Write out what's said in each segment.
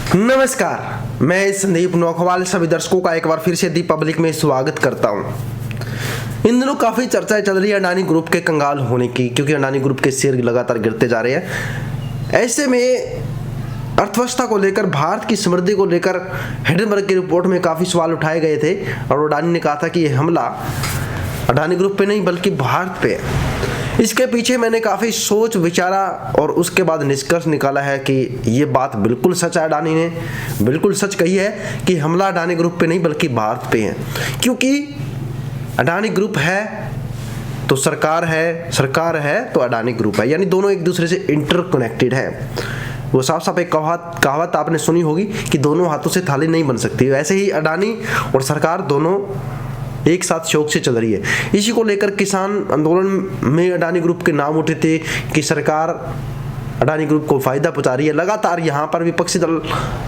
नमस्कार, मैं संदीप नौखवाल सभी दर्शकों का एक बार फिर से दी पब्लिक में स्वागत करता हूं। इन दिनों काफ़ी चर्चाएं चल रही है अडानी ग्रुप के कंगाल होने की, क्योंकि अडानी ग्रुप के शेयर लगातार गिरते जा रहे हैं। ऐसे में अर्थव्यवस्था को लेकर, भारत की समृद्धि को लेकर हिंडनबर्ग की रिपोर्ट में काफ़ी सवाल उठाए गए थे और अडानी ने कहा था कि यह हमला अडानी ग्रुप पे नहीं बल्कि भारत पे है। इसके पीछे मैंने काफ़ी सोच विचारा और उसके बाद निष्कर्ष निकाला है कि ये बात बिल्कुल सच है। अडानी ने बिल्कुल सच कही है कि हमला अडानी ग्रुप पे नहीं बल्कि भारत पे है, क्योंकि अडानी ग्रुप है तो सरकार है तो अडानी ग्रुप है, यानी दोनों एक दूसरे से इंटरकनेक्टेड है। वो साफ साफ एक कहावत आपने सुनी होगी कि दोनों हाथों से थाली नहीं बन सकती। वैसे ही अडानी और सरकार दोनों एक साथ शौक से चल रही है। इसी को लेकर किसान आंदोलन में अडानी ग्रुप के नाम उठे थे कि सरकार अडानी ग्रुप को फायदा पहुंचा रही है। लगातार यहाँ पर विपक्षी दल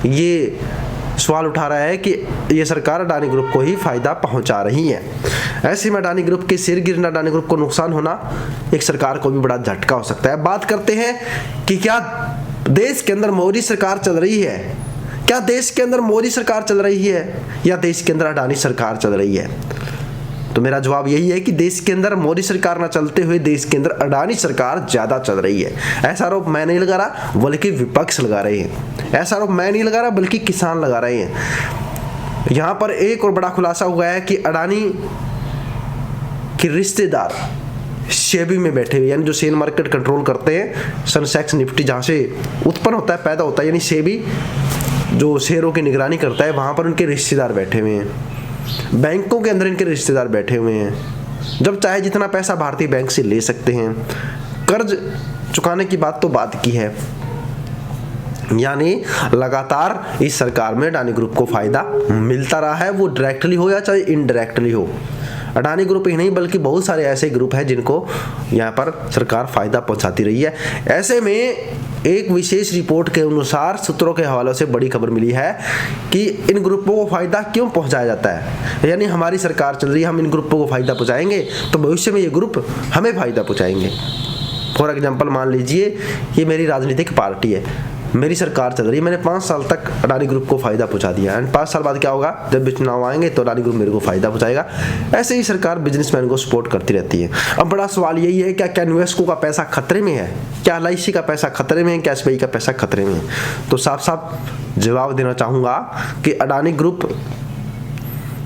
ये सवाल उठा रहा है कि ये सरकार अडानी ग्रुप को ही फायदा पहुंचा रही है। ऐसे में अडानी ग्रुप के शेयर गिरना, अडानी ग्रुप को नुकसान होना एक सरकार को भी बड़ा झटका हो सकता है। बात करते हैं कि क्या देश के अंदर मोदी सरकार चल रही है, क्या देश के अंदर मोदी सरकार चल रही है या देश के अंदर अडानी सरकार चल रही है? तो मेरा जवाब यही है कि देश के अंदर मोदी सरकार न चलते हुए देश के अंदर अडानी सरकार ज्यादा चल रही है। ऐसा आरोप मैं नहीं लगा रहा बल्कि विपक्ष लगा रहे हैं। ऐसा आरोप मैं नहीं लगा रहा बल्कि किसान लगा रहे हैं। यहां पर एक और बड़ा खुलासा हुआ है कि अडानी के रिश्तेदार सेबी में बैठे हुए, यानी जो शेयर मार्केट कंट्रोल करते हैं, सेंसेक्स निफ्टी जहां से उत्पन्न होता है, पैदा होता है, यानी सेबी जो शेयरों की निगरानी करता है, वहां पर उनके रिश्तेदार बैठे हुए हैं। बैंकों के अंदर इनके रिश्तेदार बैठे हुए हैं। जब चाहे जितना पैसा भारतीय बैंक से ले सकते हैं। कर्ज चुकाने की बात तो बात की है, यानी लगातार इस सरकार में अडानी ग्रुप को फायदा मिलता रहा है, वो डायरेक्टली हो या चाहे इनडायरेक्टली हो। अडानी ग्रुप ही नहीं बल्कि बहुत सारे ऐसे ग्रुप हैं जिनको यहाँ पर सरकार फायदा पहुंचाती रही है। ऐसे में एक विशेष रिपोर्ट के अनुसार सूत्रों के हवालों से बड़ी खबर मिली है कि इन ग्रुपों को फायदा क्यों पहुंचाया जाता है, यानी हमारी सरकार चल रही है, हम इन ग्रुपों को फायदा पहुंचाएंगे तो भविष्य में ये ग्रुप हमें फायदा पहुंचाएंगे। फॉर एग्जाम्पल मान लीजिए ये मेरी राजनीतिक पार्टी है, मेरी सरकार चल रही है, मैंने 5 साल तक अडानी ग्रुप को फायदा पहुंचा दिया एंड 5 साल बाद क्या होगा, जब भी चुनाव आएंगे तो अडानी ग्रुप मेरे को फायदा पहुंचाएगा। ऐसे ही सरकार बिजनेसमैन को सपोर्ट करती रहती है। अब बड़ा सवाल यही है, क्या निवेशकों का पैसा खतरे में है, क्या LIC का पैसा खतरे में है, क्या SBI का पैसा खतरे में है? तो साफ साफ जवाब देना चाहूंगा कि अडानी ग्रुप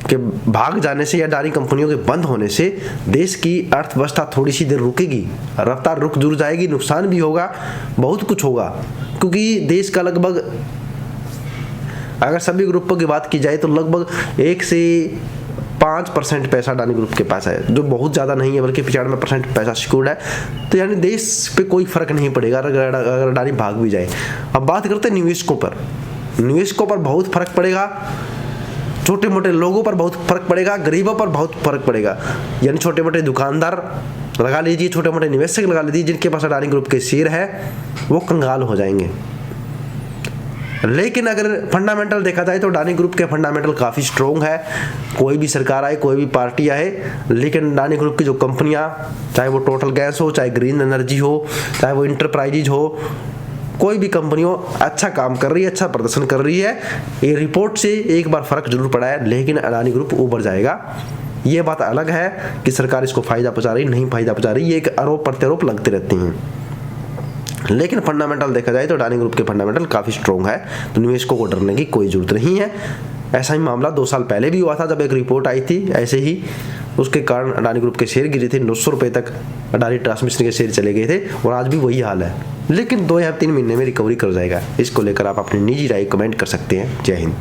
के भाग जाने से या अडानी कंपनियों के बंद होने से देश की अर्थव्यवस्था थोड़ी सी देर रुकेगी, रफ्तार रुक जुड़ जाएगी, नुकसान भी होगा, बहुत कुछ होगा, क्योंकि देश का लगभग, अगर सभी ग्रुपों की बात की जाए तो लगभग 1 से 5% पैसा अडानी ग्रुप के पास है, जो बहुत ज़्यादा नहीं है, बल्कि 95% पैसा सिक्योर्ड है। तो यानी देश पे कोई फर्क नहीं पड़ेगा अगर अडानी भाग भी जाए। अब बात करते हैं निवेशकों पर। निवेशकों पर बहुत फर्क पड़ेगा, छोटे मोटे लोगों पर बहुत फर्क पड़ेगा, गरीबों पर बहुत फर्क पड़ेगा, यानी छोटे मोटे दुकानदार लगा लीजिए, छोटे मोटे निवेशक लगा लीजिए, जिनके पास अडानी ग्रुप के शेयर है वो कंगाल हो जाएंगे। लेकिन अगर फंडामेंटल देखा जाए तो अडानी ग्रुप के फंडामेंटल काफ़ी स्ट्रॉन्ग है। कोई भी सरकार आए, कोई भी पार्टी आए, लेकिन अडानी ग्रुप की जो कंपनियां, चाहे वो टोटल गैस हो, चाहे ग्रीन एनर्जी हो, चाहे वो इंटरप्राइजेज हो, कोई भी कंपनी हो, अच्छा काम कर रही है, अच्छा प्रदर्शन कर रही है। ये रिपोर्ट से एक बार फर्क जरूर पड़ा है, लेकिन अडानी ग्रुप उभर जाएगा। ये बात अलग है कि सरकार इसको फायदा पहुंचा रही, नहीं फायदा पहुंचा रही, ये एक आरोप प्रत्यारोप लगते रहते हैं। लेकिन फंडामेंटल देखा जाए तो अडानी ग्रुप के फंडामेंटल काफ़ी स्ट्रॉन्ग है, तो निवेशकों को डरने की कोई जरूरत नहीं है। ऐसा ही मामला 2 साल पहले भी हुआ था, जब एक रिपोर्ट आई थी ऐसे ही, उसके कारण अडानी ग्रुप के शेयर गिरे थे, 900 रुपये तक अडानी ट्रांसमिशन के शेयर चले गए थे, और आज भी वही हाल है। लेकिन 2 या 3 महीने में रिकवरी कर जाएगा। इसको लेकर आप अपनी निजी राय कमेंट कर सकते हैं। जय हिंद।